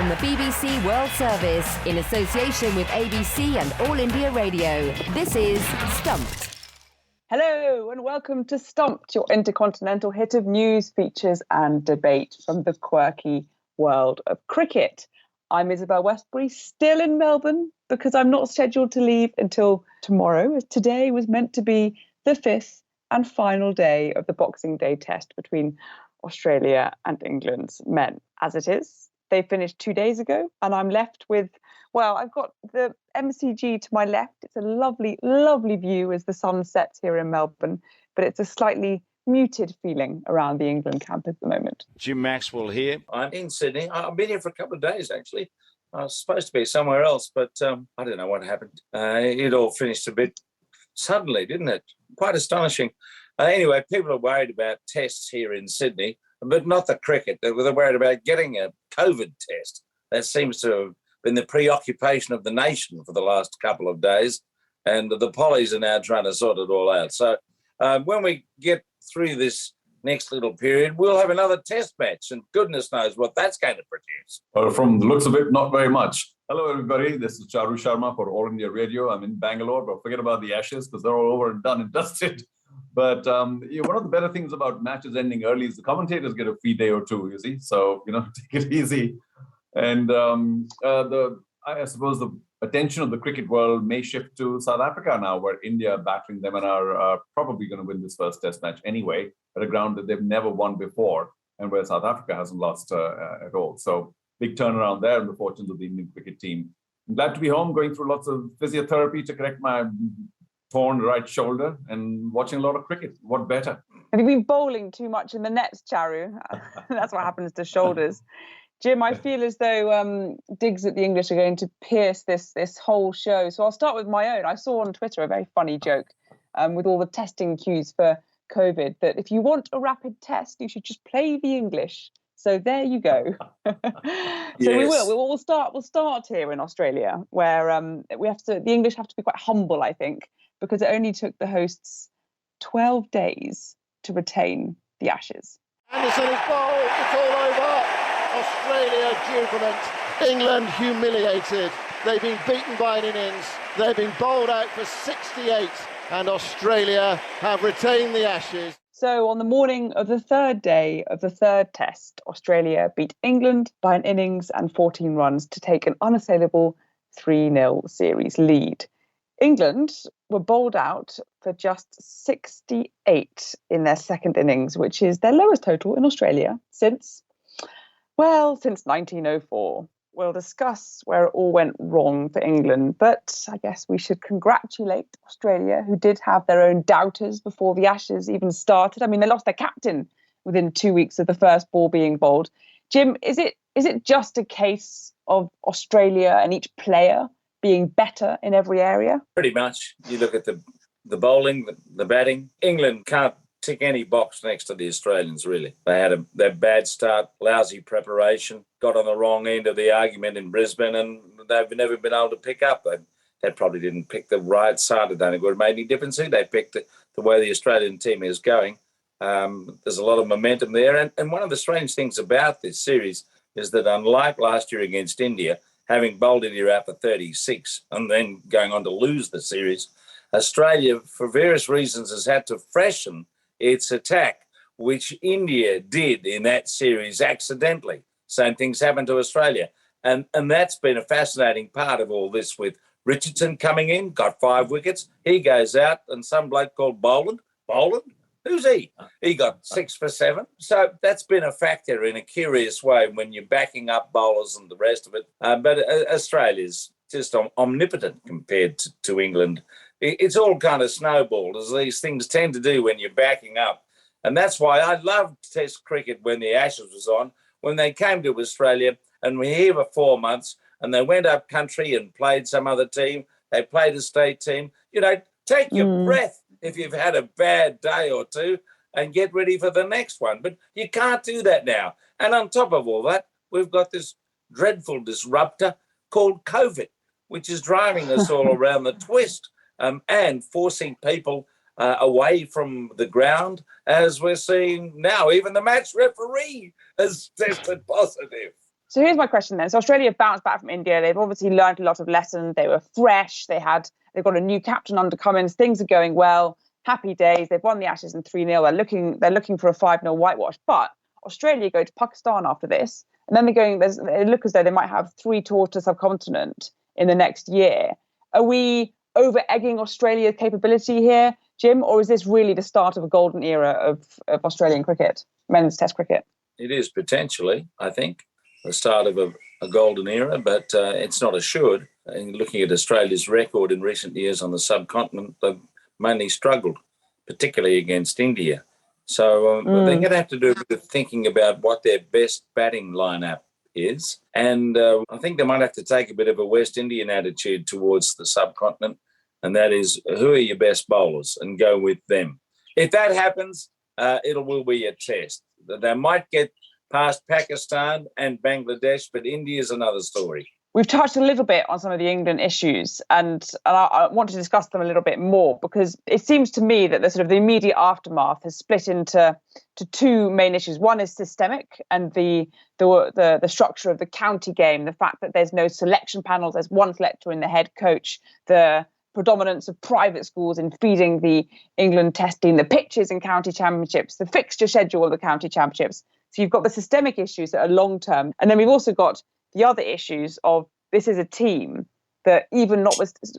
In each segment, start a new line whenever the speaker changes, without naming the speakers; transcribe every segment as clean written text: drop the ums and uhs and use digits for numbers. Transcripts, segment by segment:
from the BBC World Service in association with ABC and All India Radio. This is Stumped.
Hello and welcome to Stumped, your intercontinental hit of news, features and debate from the quirky world of cricket. I'm Isabelle Westbury, still in Melbourne because I'm not scheduled to leave until tomorrow, as today was meant to be the fifth and final day of the Boxing Day test between Australia and England's men. As it is, they finished 2 days ago and I'm left with, well, I've got the MCG to my left. It's a lovely, lovely view as the sun sets here in Melbourne, but it's a slightly muted feeling around the England camp at the moment.
Jim Maxwell here. I'm in Sydney. I've been here for a couple of days, actually. I was supposed to be somewhere else, but I don't know what happened. It all finished a bit suddenly, didn't it? Quite astonishing. Anyway, people are worried about tests here in Sydney, but not the cricket. They're worried about getting a COVID test. That seems to have been the preoccupation of the nation for the last couple of days, and the pollies are now trying to sort it all out. So when we get through this next little period, we'll have another test match, and goodness knows what that's going to produce.
Well, from the looks of it, not very much. Hello, everybody. This is Charu Sharma for All India Radio. I'm in Bangalore, but forget about the Ashes because they're all over and done and dusted. But one of the better things about matches ending early is the commentators get a free day or two, you see. So, take it easy. And I suppose the attention of the cricket world may shift to South Africa now, where India are battling them and are probably going to win this first test match anyway, at a ground that they've never won before and where South Africa hasn't lost at all. So big turnaround there in the fortunes of the Indian cricket team. I'm glad to be home, going through lots of physiotherapy to correct my torn right shoulder and watching a lot of cricket. What better?
Have you been bowling too much in the nets, Charu? That's what happens to shoulders. Jim, I feel as though digs at the English are going to pierce this whole show. So I'll start with my own. I saw on Twitter a very funny joke with all the testing queues for COVID, that if you want a rapid test, you should just play the English. So there you go. So yes. We'll start here in Australia, where the English have to be quite humble, I think, because it only took the hosts 12 days to retain the Ashes.
Anderson is bowled, it's all over. Australia jubilant, England humiliated. They've been beaten by an innings. They've been bowled out for 68, and Australia have retained the Ashes.
So on the morning of the third day of the third test, Australia beat England by an innings and 14 runs to take an unassailable 3-0 series lead. England were bowled out for just 68 in their second innings, which is their lowest total in Australia since 1904. We'll discuss where it all went wrong for England, but I guess we should congratulate Australia, who did have their own doubters before the Ashes even started. I mean, they lost their captain within 2 weeks of the first ball being bowled. Jim, is it just a case of Australia and each player being better in every area?
Pretty much. You look at the bowling, the batting. England can't tick any box next to the Australians, really. They had their bad start, lousy preparation, got on the wrong end of the argument in Brisbane, and they've never been able to pick up. They probably didn't pick the right side. I don't think it would have made any difference. They picked the way the Australian team is going. There's a lot of momentum there. And one of the strange things about this series is that, unlike last year against India, having bowled India out for 36 and then going on to lose the series, Australia, for various reasons, has had to freshen its attack, which India did in that series accidentally. Same things happened to Australia. And that's been a fascinating part of all this, with Richardson coming in, got 5 wickets. He goes out, and some bloke called Boland, who's he? He got 6 for 7. So that's been a factor in a curious way when you're backing up bowlers and the rest of it. But Australia's just omnipotent compared to England. It's all kind of snowballed, as these things tend to do when you're backing up. And that's why I loved Test cricket when the Ashes was on, when they came to Australia and were here for 4 months and they went up country and played some other team. They played a state team. Take your breath if you've had a bad day or two and get ready for the next one. But you can't do that now. And on top of all that, we've got this dreadful disruptor called COVID, which is driving us all around the twist. And forcing people away from the ground, as we're seeing now. Even the match referee has tested positive.
So here's my question then. So Australia bounced back from India. They've obviously learned a lot of lessons. They were fresh. They've got a new captain under Cummins. Things are going well. Happy days. They've won the Ashes in 3-0. They're looking for a 5-0 whitewash. But Australia go to Pakistan after this. And then they look as though they might have 3 tours to the subcontinent in the next year. Are we over-egging Australia's capability here, Jim? Or is this really the start of a golden era of Australian cricket, men's test cricket?
It is potentially, I think, the start of a golden era, but it's not assured. And looking at Australia's record in recent years on the subcontinent, they've mainly struggled, particularly against India. So they're going to have to do a bit of thinking about what their best batting lineup is. And I think they might have to take a bit of a West Indian attitude towards the subcontinent, and that is, who are your best bowlers, and go with them. If that happens, it will be a test. They might get past Pakistan and Bangladesh, but India is another story.
We've touched a little bit on some of the England issues, and I want to discuss them a little bit more, because it seems to me that the immediate aftermath has split into 2 main issues. One is systemic, and the structure of the county game, the fact that there's no selection panels, there's one selector in the head coach, the predominance of private schools in feeding the England test team, the pitches in county championships, the fixture schedule of the county championships. So you've got the systemic issues that are long term. And then we've also got the other issues of, this is a team that, even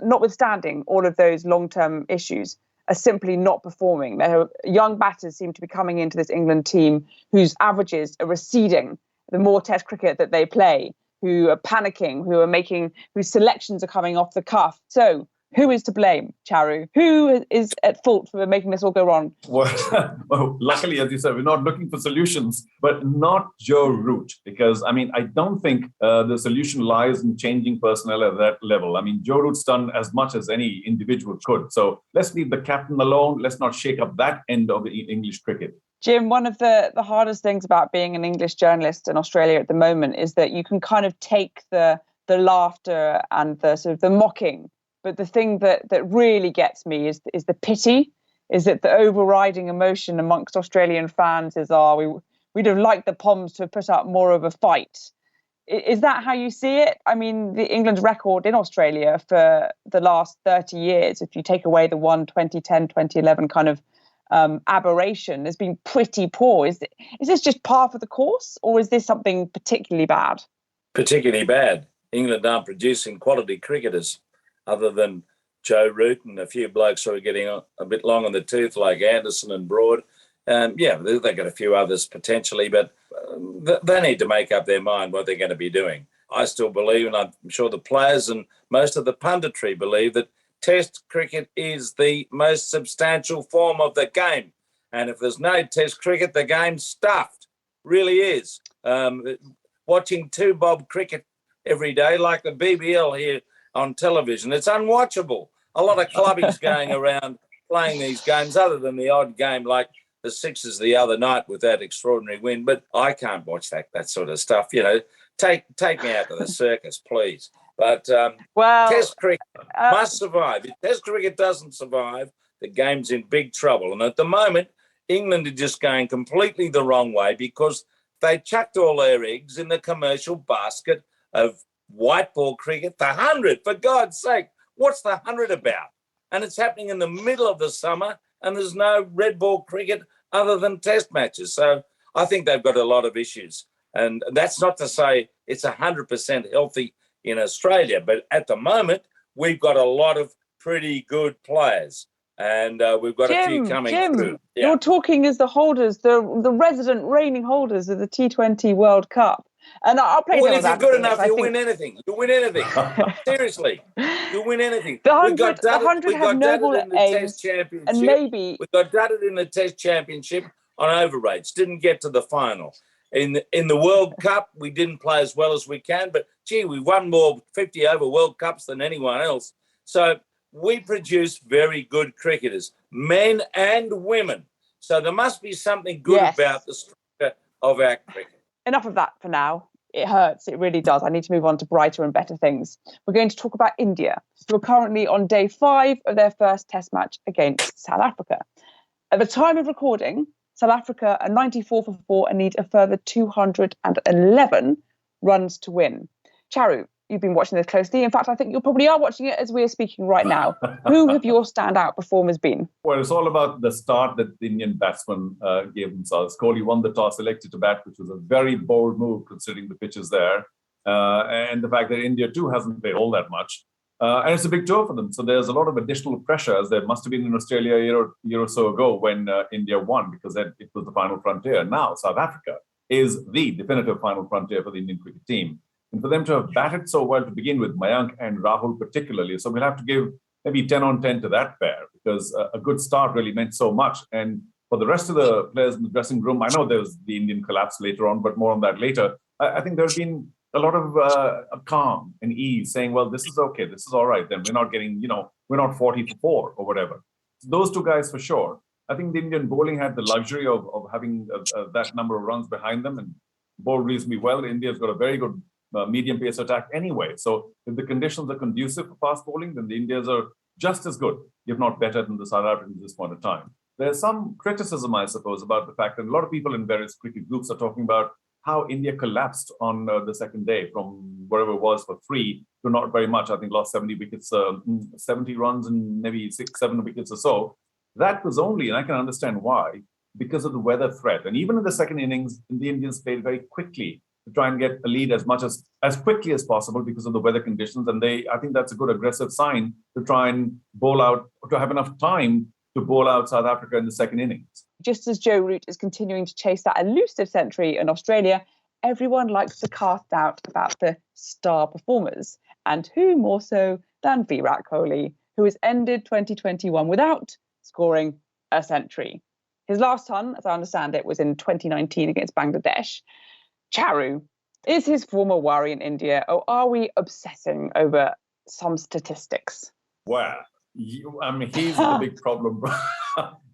notwithstanding all of those long term issues, are simply not performing. Young batters seem to be coming into this England team whose averages are receding the more test cricket that they play, who are panicking, whose selections are coming off the cuff. So who is to blame, Charu? Who is at fault for making this all go wrong?
Well, luckily, as you said, we're not looking for solutions, but not Joe Root, because, I don't think the solution lies in changing personnel at that level. Joe Root's done as much as any individual could. So let's leave the captain alone. Let's not shake up that end of the English cricket.
Jim, one of the hardest things about being an English journalist in Australia at the moment is that you can kind of take the laughter and the mocking. But the thing that really gets me is the pity, is that the overriding emotion amongst Australian fans is, we'd have liked the Poms to have put up more of a fight. Is that how you see it? The England's record in Australia for the last 30 years, if you take away the 2010, 2011 kind of aberration, has been pretty poor. Is this just par for the course, or is this something particularly bad?
Particularly bad. England aren't producing quality cricketers, other than Joe Root and a few blokes who are getting a bit long in the tooth, like Anderson and Broad. They've got a few others potentially, but they need to make up their mind what they're going to be doing. I still believe, and I'm sure the players and most of the punditry believe, that Test cricket is the most substantial form of the game. And if there's no Test cricket, the game's stuffed. Really is. Watching 2-bob cricket every day, like the BBL here on television, it's unwatchable. A lot of clubbies going around playing these games, other than the odd game like the Sixers the other night with that extraordinary win. But I can't watch that sort of stuff. Take me out to the circus, please. But Test cricket must survive. If Test cricket doesn't survive, the game's in big trouble. And at the moment, England are just going completely the wrong way, because they chucked all their eggs in the commercial basket of white ball cricket. The 100, for God's sake, what's the 100 about? And it's happening in the middle of the summer, and there's no red ball cricket other than test matches. So I think they've got a lot of issues. And that's not to say it's 100% healthy in Australia, but at the moment, we've got a lot of pretty good players. And we've got a few coming through. Yeah.
You're talking as the holders, the resident reigning holders of the T20 World Cup. And I'll play
if you're good enough, you'll win anything. You'll win anything. Seriously, you'll win anything.
The 100 have noble aims, and maybe
we got dudded in the Test Championship on overrates. Didn't get to the final. In the World Cup, we didn't play as well as we can, but gee, we won more 50 over World Cups than anyone else. So we produce very good cricketers, men and women. So there must be something good about the structure of our cricket.
Enough of that for now. It hurts. It really does. I need to move on to brighter and better things. We're going to talk about India, who are currently on day 5 of their first test match against South Africa. At the time of recording, South Africa are 94 for 4 and need a further 211 runs to win. Charu, you've been watching this closely. In fact, I think you probably are watching it as we're speaking right now. Who have your standout performers been?
Well, it's all about the start that the Indian batsmen gave themselves. Kohli won the toss, elected to bat, which was a very bold move considering the pitches there. And the fact that India too hasn't played all that much. And it's a big tour for them. So there's a lot of additional pressure, as there must have been in Australia a year or so ago when India won, because it was the final frontier. Now, South Africa is the definitive final frontier for the Indian cricket team. And for them to have batted so well to begin with, Mayank and Rahul particularly, so we'll have to give maybe 10 on 10 to that pair, because a good start really meant so much. And for the rest of the players in the dressing room, I know there was the Indian collapse later on, but more on that later. I think there have been a lot of calm and ease, saying, well, this is okay, this is all right, then we're not getting, we're not 40 for 4 or whatever. So those two guys for sure. I think the Indian bowling had the luxury of having that number of runs behind them and bowled reasonably well. India's got a very good medium pace attack anyway. So if the conditions are conducive for fast bowling, then the Indians are just as good, if not better, than the South Africans at this point of time. There's some criticism, I suppose, about the fact that a lot of people in various cricket groups are talking about how India collapsed on the second day from wherever it was for 3 to not very much. I think lost 70 wickets, 70 runs and maybe 6-7 wickets or so. That was only, and I can understand why, because of the weather threat. And even in the second innings, the Indians played very quickly to try and get a lead as quickly as possible because of the weather conditions. And I think that's a good aggressive sign to try and bowl out, to have enough time to bowl out South Africa in the second innings.
Just as Joe Root is continuing to chase that elusive century in Australia, everyone likes to cast doubt about the star performers. And who more so than Virat Kohli, who has ended 2021 without scoring a century. His last ton, as I understand it, was in 2019 against Bangladesh. Charu, is his form a worry in India, or are we obsessing over some statistics?
Well, he's the big problem.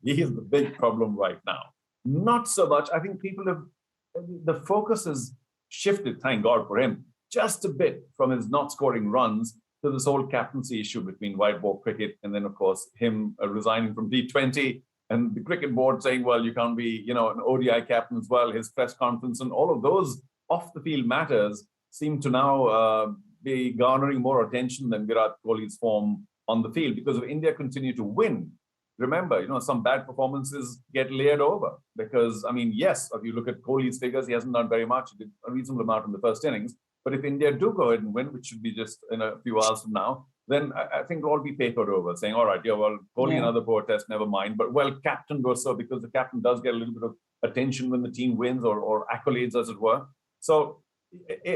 He is the big problem right now. Not so much. I think the focus has shifted, thank God for him, just a bit from his not scoring runs to this whole captaincy issue between white ball cricket and then, of course, him resigning from T20 and the cricket board saying, well, you can't be, an ODI captain as well, his press conference and all of those off-the-field matters seem to now be garnering more attention than Virat Kohli's form on the field, because if India continue to win, remember, some bad performances get layered over because, yes, if you look at Kohli's figures, he hasn't done very much. He did a reasonable amount in the first innings. But if India do go ahead and win, which should be just in a few hours from now, then I think it'll all be papered over, saying, all right, Kohli another poor test, never mind. But, captain goes so, because the captain does get a little bit of attention when the team wins or accolades, as it were. So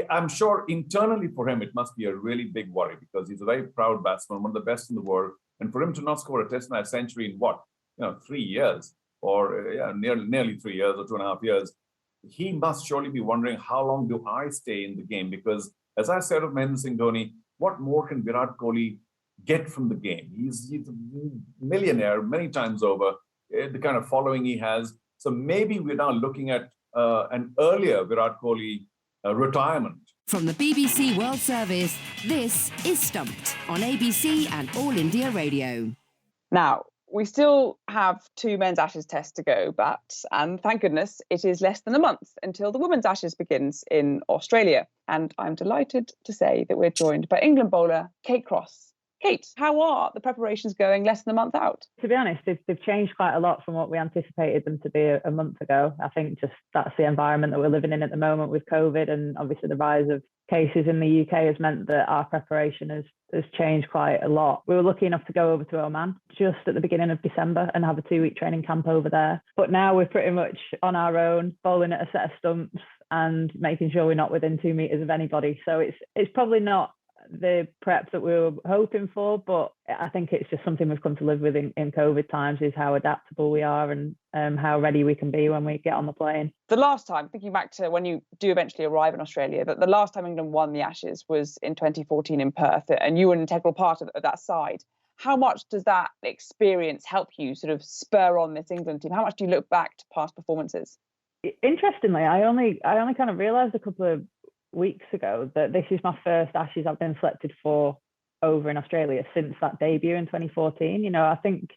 I'm sure internally for him, it must be a really big worry because he's a very proud batsman, one of the best in the world. And for him to not score a test match century in 3 years or nearly 3 years or 2.5 years, he must surely be wondering, how long do I stay in the game? Because as I said of Mahendra Singh Dhoni, what more can Virat Kohli get from the game? He's a millionaire many times over, the kind of following he has. So maybe we're now looking at an earlier Virat Kohli retirement.
From the BBC World Service, this is Stumped on ABC and All India Radio.
Now, we still have 2 men's Ashes tests to go, and thank goodness it is less than a month until the women's Ashes begins in Australia. And I'm delighted to say that we're joined by England bowler Kate Cross. Kate, how are the preparations going less than a month out?
To be honest, they've changed quite a lot from what we anticipated them to be a month ago. I think just that's the environment that we're living in at the moment with COVID, and obviously the rise of cases in the UK has meant that our preparation has changed quite a lot. We were lucky enough to go over to Oman just at the beginning of December and have a 2-week training camp over there. But now we're pretty much on our own, bowling at a set of stumps and making sure we're not within 2 meters of anybody. So it's probably not the prep that we were hoping for, but I think it's just something we've come to live with in COVID times, is how adaptable we are and how ready we can be when we get on the plane.
The last time, thinking back to when you do eventually arrive in Australia, that the last time England won the Ashes was in 2014 in Perth, and you were an integral part of that side. How much does that experience help you sort of spur on this England team? How much do you look back to past performances?
Interestingly, I only kind of realised a couple of weeks ago that this is my first Ashes I've been selected for over in Australia since that debut in 2014. I think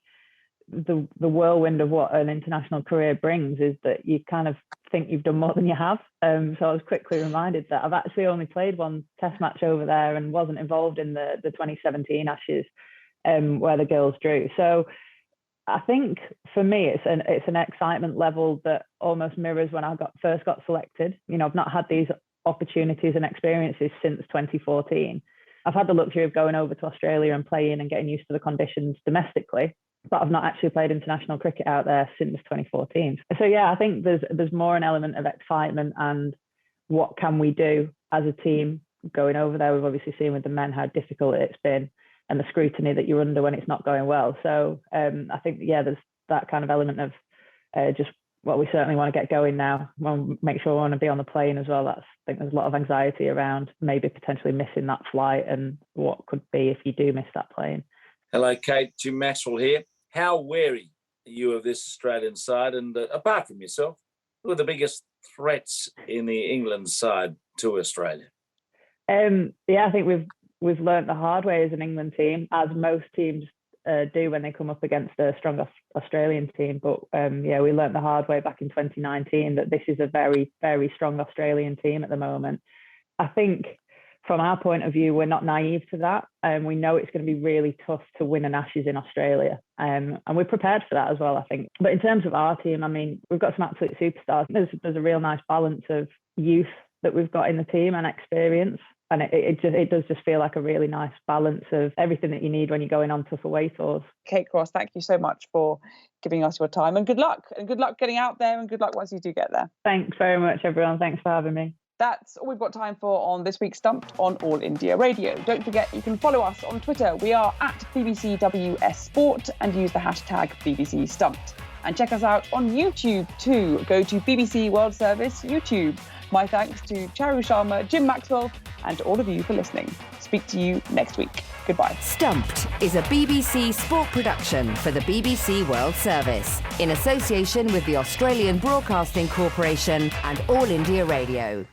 the whirlwind of what an international career brings is that you kind of think you've done more than you have. So I was quickly reminded that I've actually only played one test match over there and wasn't involved in the 2017 Ashes where the girls drew. So I think for me, it's an excitement level that almost mirrors when I first got selected. You know, I've not had these opportunities and experiences since 2014. I've had the luxury of going over to Australia and playing and getting used to the conditions domestically, but I've not actually played international cricket out there since 2014. So yeah, I think there's more an element of excitement and what can we do as a team going over there. We've obviously seen with the men how difficult it's been and the scrutiny that you're under when it's not going well. So I think, yeah, there's that kind of element of just, well, we certainly want to get going now. We want to make sure we want to be on the plane as well. I think there's a lot of anxiety around maybe potentially missing that flight and what could be if you do miss that plane.
Hello, Kate. Jim Maxwell here. How wary are you of this Australian side? And apart from yourself, who are the biggest threats in the England side to Australia?
Yeah, I think we've learnt the hard way as an England team, as most teams do when they come up against a strong Australian team. But yeah, we learnt the hard way back in 2019 that this is a very, very strong Australian team at the moment. I think from our point of view, we're not naive to that. We know it's going to be really tough to win an Ashes in Australia. And we're prepared for that as well, I think. But in terms of our team, I mean, we've got some absolute superstars. There's a real nice balance of youth that we've got in the team and experience. And it does just feel like a really nice balance of everything that you need when you're going on tough away tours.
Kate Cross, thank you so much for giving us your time, and good luck. And good luck getting out there, and good luck once you do get there.
Thanks very much, everyone. Thanks for having me.
That's all we've got time for on this week's Stumped on All India Radio. Don't forget, you can follow us on Twitter. We are at BBCWS Sport and use the hashtag BBC Stumped. And check us out on YouTube too. Go to BBC World Service YouTube. My thanks to Charu Sharma, Jim Maxwell, and all of you for listening. Speak to you next week. Goodbye.
Stumped is a BBC sport production for the BBC World Service in association with the Australian Broadcasting Corporation and All India Radio.